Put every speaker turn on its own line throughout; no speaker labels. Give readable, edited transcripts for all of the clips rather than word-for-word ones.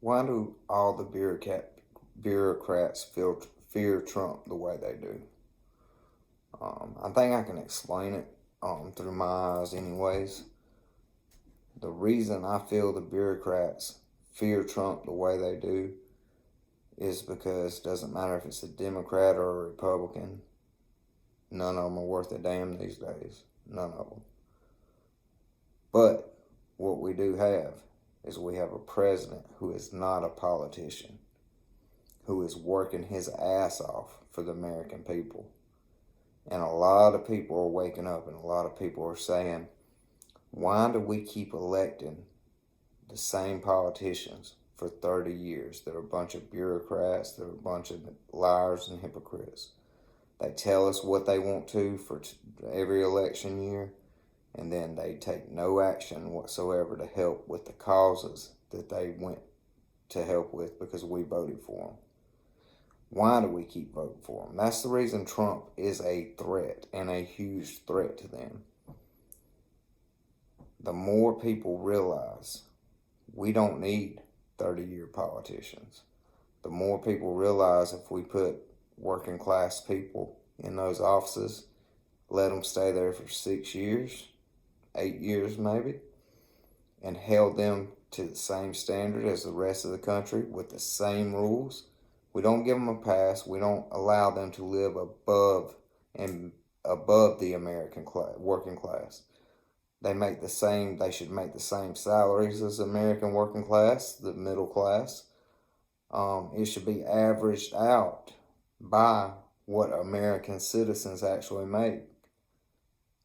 Why do all the bureaucrats fear Trump the way they do? I think I can explain it through my eyes, anyways. The reason I feel the bureaucrats fear Trump the way they do is because it doesn't matter if it's a Democrat or a Republican, none of them are worth a damn these days. None of them. But what we do have is we have a president who is not a politician, who is working his ass off for the American people. And a lot of people are waking up and a lot of people are saying, why do we keep electing the same politicians for 30 years? They're a bunch of bureaucrats. They're a bunch of liars and hypocrites. They tell us what they want to for every election year, and then they take no action whatsoever to help with the causes that they went to help with because we voted for them. Why do we keep voting for them? That's the reason Trump is a threat and a huge threat to them. The more people realize we don't need 30-year politicians, the more people realize if we put working class people in those offices, let them stay there for 6 years, 8 years maybe, and held them to the same standard as the rest of the country with the same rules. We don't give them a pass. We don't allow them to live above the American working class. They should make the same salaries as the American working class, the middle class. It should be averaged out by what American citizens actually make.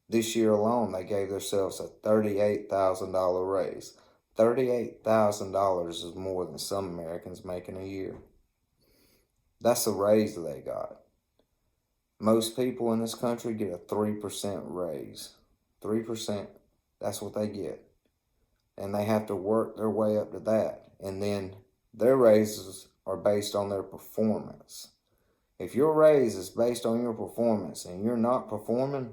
This year alone, they gave themselves a $38,000 raise. $38,000 is more than some Americans make in a year. That's the raise that they got. Most people in this country get a 3% raise. 3%, that's what they get. And they have to work their way up to that. And then their raises are based on their performance. If your raise is based on your performance and you're not performing,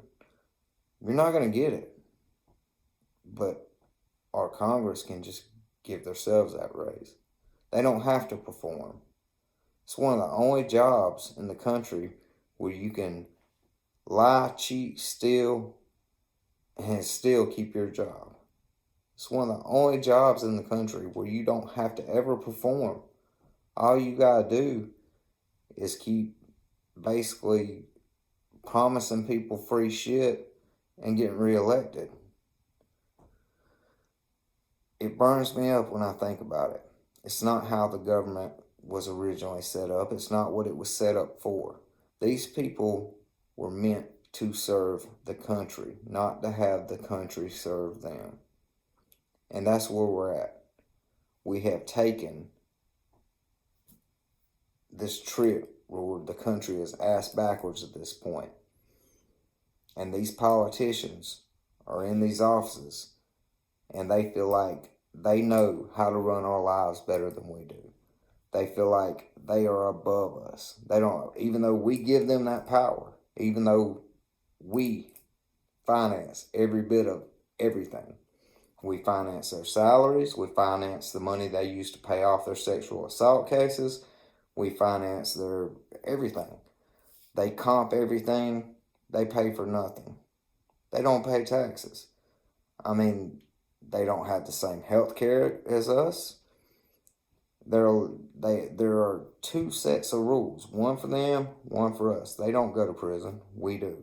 you're not going to get it. But our Congress can just give themselves that raise. They don't have to perform. It's one of the only jobs in the country where you can lie, cheat, steal, and still keep your job. It's one of the only jobs in the country where you don't have to ever perform. All you gotta do is keep basically promising people free shit and getting reelected. It burns me up when I think about it. It's not how the government was originally set up. It's not what it was set up for. These people were meant to serve the country, not to have the country serve them. And that's where we're at. We have taken this trip where the country is ass backwards at this point. And these politicians are in these offices and they feel like they know how to run our lives better than we do. They feel like they are above us. They don't, even though we give them that power, even though we finance every bit of everything. We finance their salaries. We finance the money they use to pay off their sexual assault cases. We finance their everything. They comp everything. They pay for nothing. They don't pay taxes. I mean, they don't have the same health care as us. There are two sets of rules. One for them, one for us. They don't go to prison. We do.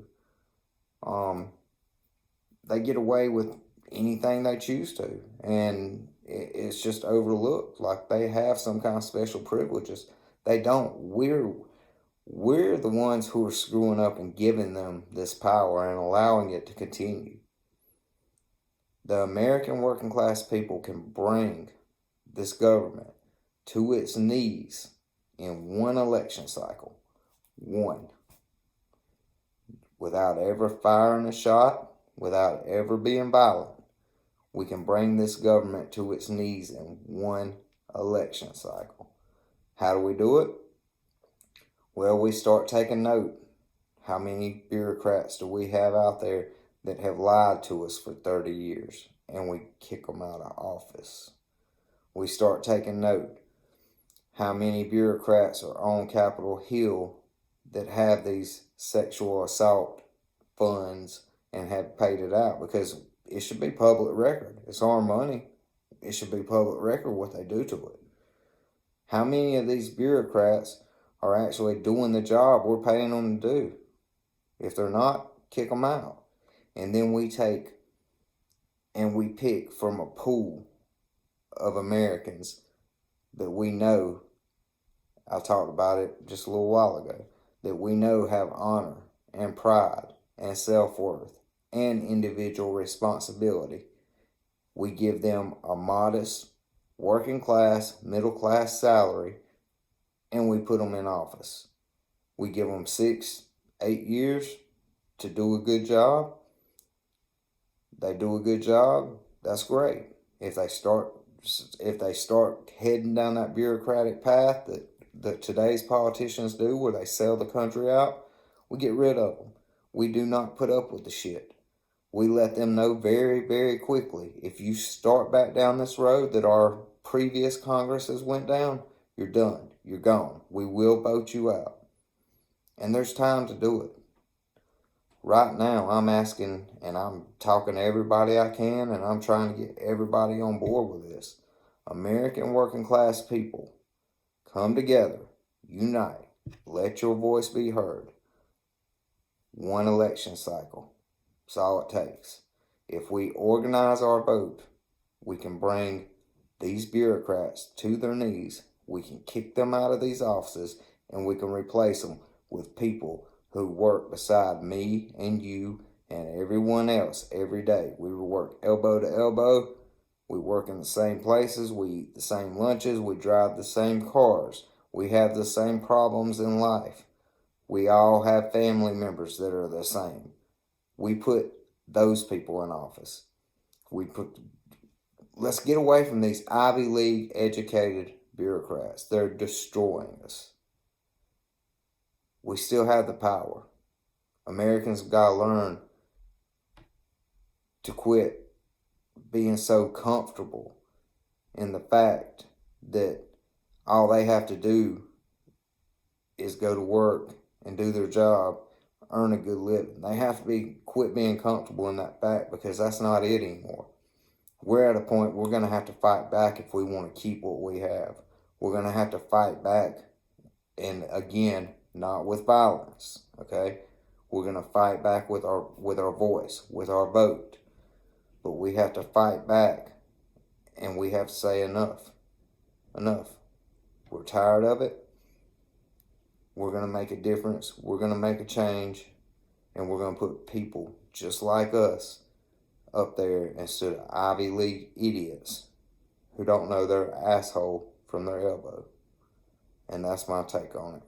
They get away with anything they choose to. And it's just overlooked. Like they have some kind of special privileges. They don't. We're the ones who are screwing up and giving them this power and allowing it to continue. The American working class people can bring this government to its knees in one election cycle. One. Without ever firing a shot, without ever being violent. We can bring this government to its knees in one election cycle. How do we do it? Well, we start taking note. How many bureaucrats do we have out there that have lied to us for 30 years and we kick them out of office? We start taking note. how many bureaucrats are on Capitol Hill that have these sexual assault funds and have paid it out, because it should be public record. It's our money. It should be public record what they do to it. How many of these bureaucrats are actually doing the job we're paying them to do? If they're not, kick them out. And then we take and we pick from a pool of Americans that we know, I talked about it just a little while ago, that we know have honor and pride and self-worth and individual responsibility. We give them a modest, working class, middle class salary, and we put them in office. We give them 6, 8 years to do a good job. They do a good job, that's great. If they start heading down that bureaucratic path that today's politicians do, where they sell the country out, we get rid of them. We do not put up with the shit. We let them know very, very quickly, if you start back down this road that our previous Congresses went down, you're done. You're gone. We will vote you out. And there's time to do it. Right now, I'm asking, and I'm talking to everybody I can, and I'm trying to get everybody on board with this. American working class people, come together, unite, let your voice be heard. One election cycle. That's all it takes. If we organize our vote, we can bring these bureaucrats to their knees. We can kick them out of these offices, and we can replace them with people who work beside me and you and everyone else every day. We work elbow to elbow. We work in the same places. We eat the same lunches. We drive the same cars. We have the same problems in life. We all have family members that are the same. We put those people in office. Let's get away from these Ivy League educated bureaucrats. They're destroying us. We still have the power. Americans have got to learn to quit being so comfortable in the fact that all they have to do is go to work and do their job, earn a good living. They have to quit being comfortable in that fact, because that's not it anymore. We're at a point we're going to have to fight back if we want to keep what we have. We're going to have to fight back, and again, not with violence, okay? We're going to fight back with our voice, with our vote. But we have to fight back, and we have to say enough. Enough. We're tired of it. We're going to make a difference. We're going to make a change, and we're going to put people just like us up there instead of Ivy League idiots who don't know their asshole from their elbow. And that's my take on it.